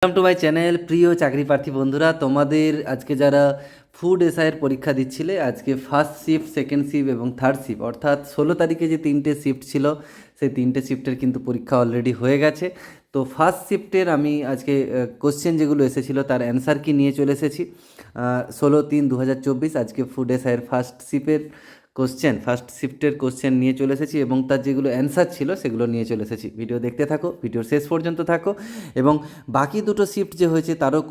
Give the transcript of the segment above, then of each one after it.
Welcome to my channel. প্রিয় চাকরি প্রার্থী বন্ধুরা, তোমাদের আজকে যারা ফুড এসআইয়ের পরীক্ষা দিচ্ছিলে, আজকে ফার্স্ট শিফট, সেকেন্ড শিফট এবং থার্ড শিফট অর্থাৎ 16 তারিখে যে 3টে শিফট ছিল, সেই 3টে শিফটের কিন্তু পরীক্ষা অলরেডি হয়ে গেছে। তো ফার্স্ট শিফটের আমি আজকে কোশ্চেন যেগুলো এসেছিলো তার অ্যান্সার কি নিয়ে চলে এসেছি। 16/3/2024 আজকে ফুড এসআইয়ের ফার্স্ট শিফটের কোশ্চেন নিয়ে চলে এসেছি এবং তার যেগুলো অ্যান্সার ছিল সেগুলো নিয়ে চলে এসেছি। ভিডিও দেখতে থাকো, ভিডিওর শেষ পর্যন্ত থাকো এবং বাকি দুটো শিফট যে হয়েছে তারও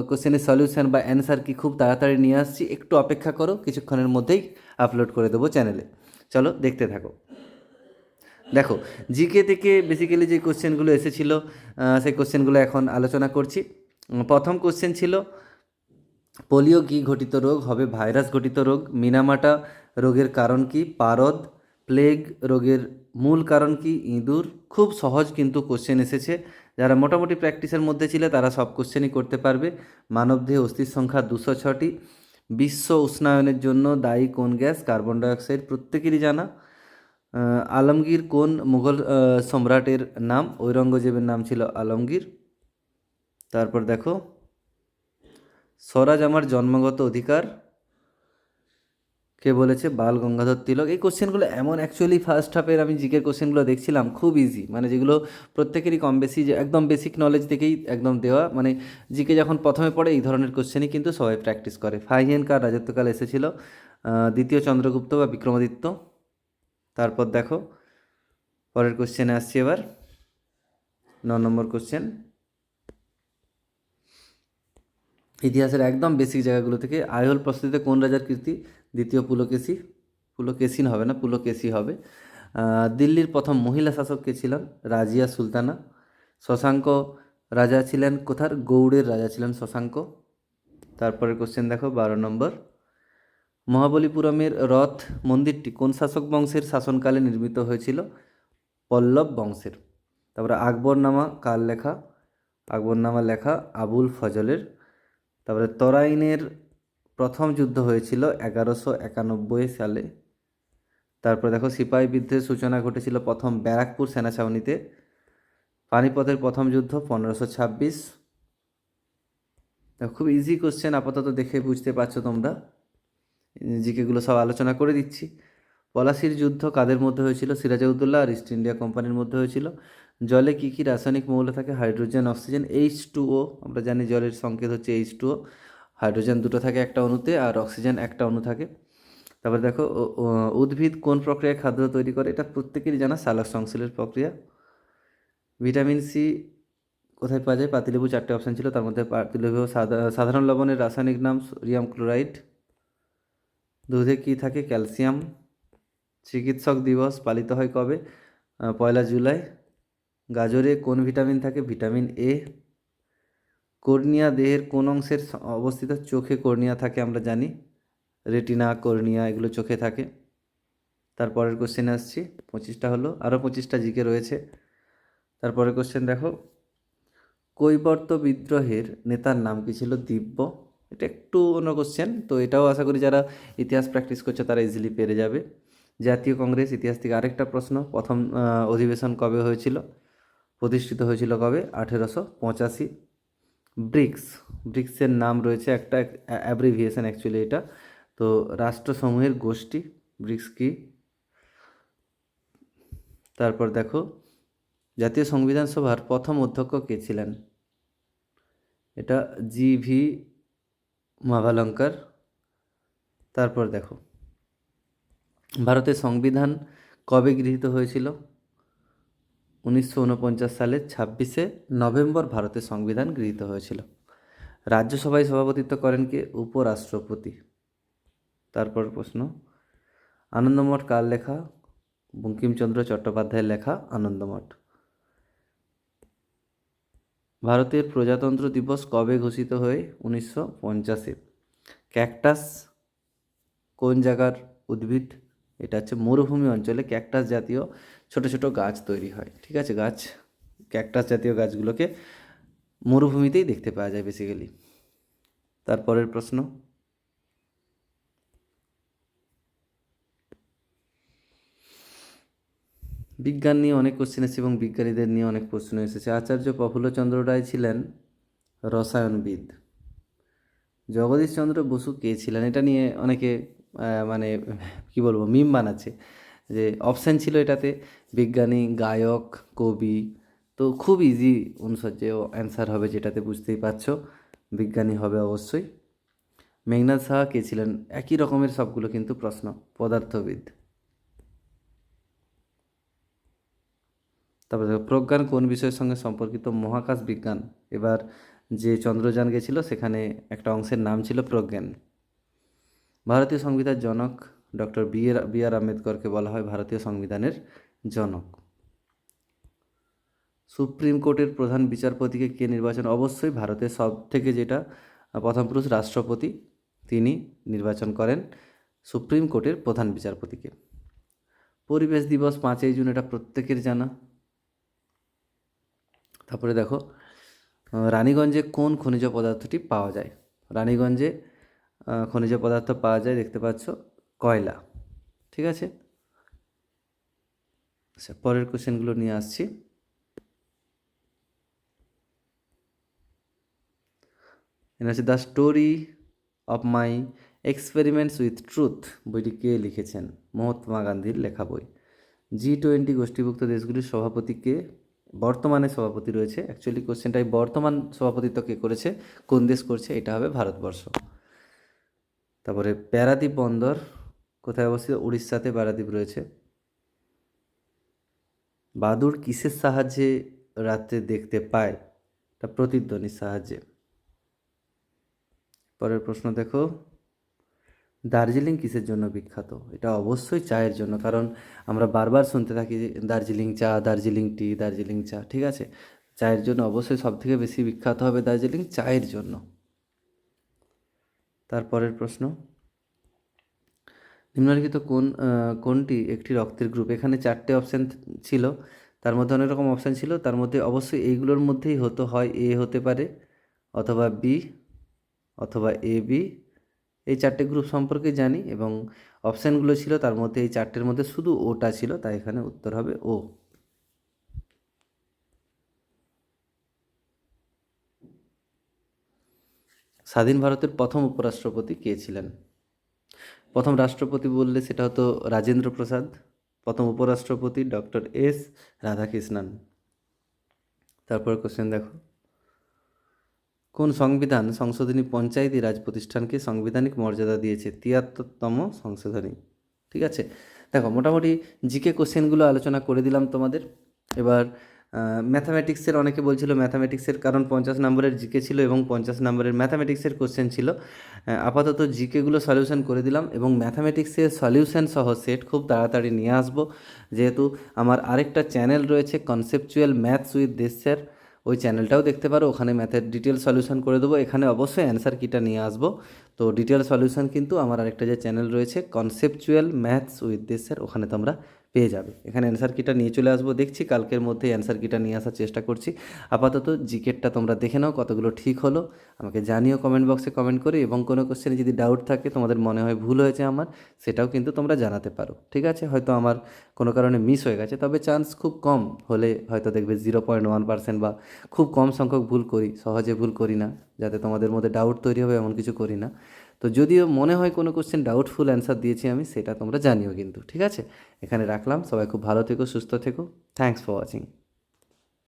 কোশ্চেনের সলিউশন বা অ্যান্সার কি খুব তাড়াতাড়ি নিয়ে আসছি, একটু অপেক্ষা করো, কিছুক্ষণের মধ্যেই আপলোড করে দেবো চ্যানেলে। চলো দেখতে থাকো। দেখো, জিকে থেকে বেসিক্যালি যে কোশ্চেনগুলো এসেছিলো সেই কোশ্চেনগুলো এখন আলোচনা করছি। প্রথম কোশ্চেন ছিল, পোলিও কি ঘটিত রোগ হবে ভাইরাস ঘটিত রোগ? মিনামাটা রোগের কারণ কি? পারদ। প্লেগ রোগের মূল কারণ কি? ইঁদুর। খুব সহজ কিন্তু কোশ্চেন এসেছে, যারা মোটামুটি প্র্যাকটিসের মধ্যে ছিল তারা সব কোশ্চেনই করতে পারবে। মানবদেহে অস্থির সংখ্যা 206টি। বিশ্ব উষ্ণায়নের জন্য দায়ী কোন গ্যাস? কার্বন ডাইঅক্সাইড, প্রত্যেকেরই জানা। আলমগীর কোন মুঘল সম্রাটের নাম? ঔরঙ্গজেবের নাম ছিল আলমগীর। তারপর দেখো, স্বরাজ আমার জন্মগত অধিকার কে বলেছে? বাল গঙ্গাধর তিলক। এই কোশ্চেনগুলো এমন, অ্যাকচুয়ালি ফার্স্ট হাফের আমি জিকের কোশ্চেনগুলো দেখছিলাম, খুব ইজি, মানে যেগুলো প্রত্যেকেরই কম বেশি যে একদম বেসিক নলেজ থেকেই একদম দেওয়া, মানে জিকে যখন প্রথমে পড়ে এই ধরনের কোশ্চেনই কিন্তু সবাই প্র্যাকটিস করে। ফাহিয়েন কার রাজত্বকাল এসেছিল? দ্বিতীয় চন্দ্রগুপ্ত বা বিক্রমাদিত্য। তারপর দেখো, পরের কোশ্চেনে আসছি এবার, 9 নম্বর কোশ্চেন, ইতিহাসের একদম বেসিক জায়গাগুলো থেকে। আইহোল প্রস্তুতিতে কোন রাজার কীর্তি? দ্বিতীয় পুলকেশী। পুলকেশীন হবে না, পুলকেশী হবে। দিল্লির প্রথম মহিলা শাসক কে ছিলেন? রাজিয়া সুলতানা। শশাঙ্ক রাজা ছিলেন কোথার? গৌড়ের রাজা ছিলেন শশাঙ্ক। তারপরের কোশ্চেন দেখো, 12 নম্বর, মহাবলীপুরমের রথ মন্দিরটি কোন শাসক বংশের শাসনকালে নির্মিত হয়েছিল? পল্লব বংশের। তারপরে আকবরনামা কার লেখা? আকবরনামা লেখা আবুল ফজলের। তারপরে তরাইনের প্রথম যুদ্ধ হয়েছিল 1191 সালে। তারপরে দেখো, সিপাহী বিদ্রোহের সূচনা ঘটেছিল প্রথম ব্যারাকপুর সেনা ছাউনিতে। পানিপথের প্রথম যুদ্ধ 1526। খুব ইজি কোশ্চেন, আপাতত দেখে বুঝতে পারছো তোমরা, জিকেগুলো সব আলোচনা করে দিচ্ছি। পলাশির যুদ্ধ কাদের মধ্যে হয়েছিল? সিরাজউদ্দৌলা আর ইস্ট ইন্ডিয়া কোম্পানির মধ্যে হয়েছিল। জলে কী কী রাসায়নিক মৌল থাকে? Hydrogen, oxygen. H2O, আমরা জানি জলের সংকেত হচ্ছে H2O। হাইড্রোজেন দুটো থাকে একটা অণুতে আর অক্সিজেন একটা অণু থাকে। তারপরে দেখো, উদ্ভিদ কোন প্রক্রিয়ায় খাদ্য তৈরি করে? এটা প্রত্যেকেরই জানা, সালোক সংশ্লেষ প্রক্রিয়া। ভিটামিন সি কোথায় পাওয়া যায়? পাতিলেবু। 4টে অপশান ছিল, তার মধ্যে পাতিলেবু। সাধারণ লবণের রাসায়নিক নাম সোডিয়াম ক্লোরাইড। দুধে কী থাকে? ক্যালসিয়াম। চিকিৎসক দিবস পালিত হয় কবে? 1 জুলাই। গাজরে কোন ভিটামিন থাকে? Vitamin A. কর্নিয়া দেহের কোন অংশের অবস্থিত? চোখে কর্নিয়া থাকে, আমরা জানি, রেটিনা, কর্নিয়া এগুলো চোখে থাকে। তারপরের কোশ্চেনে আসছি, 25টা হলো, আরও 25টা জিকে রয়েছে। তারপরের কোশ্চেন দেখো, কৈবর্ত বিদ্রোহের নেতার নাম কি ছিল? দিব্য। এটা একটু অন্য কোশ্চেন, তো এটাও আশা করি যারা ইতিহাস প্র্যাকটিস করছে তারা ইজিলি পেরে যাবে। জাতীয় কংগ্রেস, ইতিহাস থেকে আরেকটা প্রশ্ন, প্রথম অধিবেশন কবে হয়েছিল? প্রতিষ্ঠিত হয়েছিল কবে? 1885। ব্রিক্সের নাম রয়েছে একটা অ্যাব্রিভিয়েশন অ্যাকচুয়ালি এটা, তো রাষ্ট্রসমূহের গোষ্ঠী। ব্রিক্স কি? তারপর দেখো, জাতীয় সংবিধান সভার প্রথম অধ্যক্ষ কে ছিলেন? এটা GV মাভালঙ্কার। তারপর দেখো, ভারতের সংবিধান কবে গৃহীত হয়েছিল? 1949 সালে 26শে নভেম্বর ভারতের সংবিধান গৃহীত হয়েছিল। রাজ্যসভায় সভাপতিত্ব করেন কে? উপরাষ্ট্রপতি। তারপর প্রশ্ন, আনন্দমঠ কার লেখা? বঙ্কিমচন্দ্র চট্টোপাধ্যায়ের লেখা আনন্দমঠ। ভারতের প্রজাতন্ত্র দিবস কবে ঘোষিত হয়? 1950-এ। ক্যাকটাস কোন জায়গার উদ্ভিদ? এটা হচ্ছে মরুভূমি অঞ্চলে ক্যাকটাস জাতীয় ছোট ছোট গাছ তৈরি হয়, ঠিক আছে? ক্যাকটাস জাতীয় গাছগুলোকে মরুভূমিতেই দেখতে পাওয়া যায় বেসিক্যালি। তারপরের প্রশ্ন, বিজ্ঞান নিয়ে অনেক কোশ্চেন এসেছে এবং বিজ্ঞানীদের নিয়ে অনেক প্রশ্ন এসেছে। আচার্য প্রফুল্লচন্দ্র রায় ছিলেন রসায়নবিদ। জগদীশচন্দ্র বসু কে ছিলেন? এটা নিয়ে অনেকে মানে কি বলবো, মিম বানাচ্ছে যে অপশান ছিল এটাতে বিজ্ঞানী, গায়ক, কবি। তো খুব ইজি অনুসারে অ্যান্সার হবে, যেটাতে বুঝতেই পারছো বিজ্ঞানী হবে অবশ্যই। মেঘনাদ সাহা কে ছিলেন? একই রকমের সবগুলো কিন্তু প্রশ্ন, পদার্থবিদ। তারপরে দেখো, প্রজ্ঞান কোন বিষয়ের সঙ্গে সম্পর্কিত? মহাকাশ বিজ্ঞান। এবার যে চন্দ্রযান গেছিল সেখানে একটা অংশের নাম ছিল প্রজ্ঞান। ভারতীয় সংবিধান জনক ডক্টর বি আর আম্বেদকরকে বলা হয় ভারতীয় সংবিধানের জনক। সুপ্রিম কোর্টের প্রধান বিচারপতিকে কে নির্বাচন? অবশ্যই ভারতের সব থেকে যেটা প্রথম পুরুষ রাষ্ট্রপতি, তিনি নির্বাচন করেন সুপ্রিম কোর্টের প্রধান বিচারপতিকে। পরিবেশ দিবস 5ই জুন, এটা প্রত্যেকের জানা। তারপরে দেখো, রানীগঞ্জে কোন খনিজ পদার্থটি পাওয়া যায়? রানীগঞ্জে খনিজ পদার্থ পাওয়া যায়, দেখতে পাচ্ছ, কয়লা। ঠিক আছে, আচ্ছা পরের কোশ্চেনগুলো নিয়ে আসছি। এটা হচ্ছে the story of my experiments with truth, বইটি কে লিখেছেন? মহাত্মা গান্ধীর লেখা বই। G20 গোষ্ঠীভুক্ত দেশগুলির সভাপতি কে? বর্তমানে সভাপতি রয়েছে, অ্যাকচুয়ালি কোশ্চেনটাই বর্তমান সভাপতিত্ব কে করেছে, কোন দেশ করছে, এটা হবে ভারতবর্ষ। তারপরে প্যারাদ্বীপ বন্দর কোথায় অবস্থিত? উড়িষ্যাতে প্যারাদ্বীপ রয়েছে। বাদুড় কিসের সাহায্যে রাত্রে দেখতে পায়? এটা প্রতিধ্বনির সাহায্যে। পরের প্রশ্ন দেখো, দার্জিলিং কিসের জন্য বিখ্যাত? এটা অবশ্যই চায়ের জন্য, কারণ আমরা বারবার শুনতে থাকি যে দার্জিলিং চা, দার্জিলিং টি, দার্জিলিং চা। ঠিক আছে, চায়ের জন্য অবশ্যই সবথেকে বেশি বিখ্যাত হবে দার্জিলিং, চায়ের জন্য। তারপরের প্রশ্ন, নিম্নলিখিত কোনটি একটি রক্তের গ্রুপ? এখানে 4টে অপশান ছিল, তার মধ্যে অনেক রকম অপশান ছিল, তার মধ্যে অবশ্যই এইগুলোর মধ্যেই হয় এ হতে পারে, অথবা বি, অথবা এ বি। এই 4টে গ্রুপ সম্পর্কে জানি এবং অপশানগুলো ছিল তার মধ্যে এই 4টের মধ্যে শুধু ওটা ছিল, তাই এখানে উত্তর হবে ও। স্বাধীন ভারতের প্রথম উপরাষ্ট্রপতি কে ছিলেন? প্রথম রাষ্ট্রপতি বললে সেটা হতো রাজেন্দ্র প্রসাদ, প্রথম উপরাষ্ট্রপতি ডক্টর এস রাধাকৃষ্ণন। তারপর কোশ্চেন দেখো, কোন সংবিধান সংশোধনী পঞ্চায়েতি রাজ প্রতিষ্ঠানকে সাংবিধানিক মর্যাদা দিয়েছে? 73তম সংশোধনী। ঠিক আছে, দেখো মোটামুটি জিকে কোশ্চেনগুলো আলোচনা করে দিলাম তোমাদের। এবার ম্যাথামেটিক্সের অনেকে বলছিল ম্যাথামেটিক্সের, কারণ 50 নম্বরের জিকে ছিল এবং 50 নম্বরের ম্যাথামেটিক্সের কোশ্চেন ছিল। আপাতত জিকেগুলো সলিউশন করে দিলাম এবং ম্যাথামেটিক্সের সলিউশন সহ সেট খুব তাড়াতাড়ি নিয়ে আসবো, যেহেতু আমার আরেকটা চ্যানেল রয়েছে কনসেপচুয়াল ম্যাথস উইথ দেশ স্যার, ওই চ্যানেলটাও দেখতে পারো, ওখানে ম্যাথের ডিটেল সলিউশন করে দেবো। এখানে অবশ্যই অ্যান্সার কিটা নিয়ে আসবো। তো ডিটেল সলিউশন কিন্তু আমার আরেকটা যে চ্যানেল রয়েছে কনসেপচুয়াল ম্যাথস উইথ দেশ স্যার, ওখানে তোমরা পেয়ে যাবে। এখানে অ্যান্সার কিটা নিয়ে চলে আসবো, দেখছি কালকের মধ্যেই অ্যান্সার কিটা নিয়ে আসার চেষ্টা করছি। আপাতত জিকেটটা তোমরা দেখে নাও কতগুলো ঠিক হলো, আমাকে জানিও কমেন্ট বক্সে কমেন্ট করে, এবং কোনো কোশ্চেনে যদি ডাউট থাকে, তোমাদের মনে হয় ভুল হয়েছে আমার, সেটাও কিন্তু তোমরা জানাতে পারো। ঠিক আছে, হয়তো আমার কোনো কারণে মিস হয়ে গেছে, তবে চান্স খুব কম, হলে হয়তো দেখবে 0.1% বা খুব কম সংখ্যক ভুল করি, সহজে ভুল করি না, যাতে তোমাদের মধ্যে ডাউট তৈরি হবে এমন কিছু করি না। তো যদিও মনে হয় কোনো কোশ্চেন ডাউটফুল অ্যান্সার দিয়েছি আমি, সেটা তোমরা জানিও কিন্তু। ঠিক আছে, এখানে রাখলাম, সবাই খুব ভালো থেকো, সুস্থ থেকো, থ্যাঙ্কস ফর ওয়াচিং।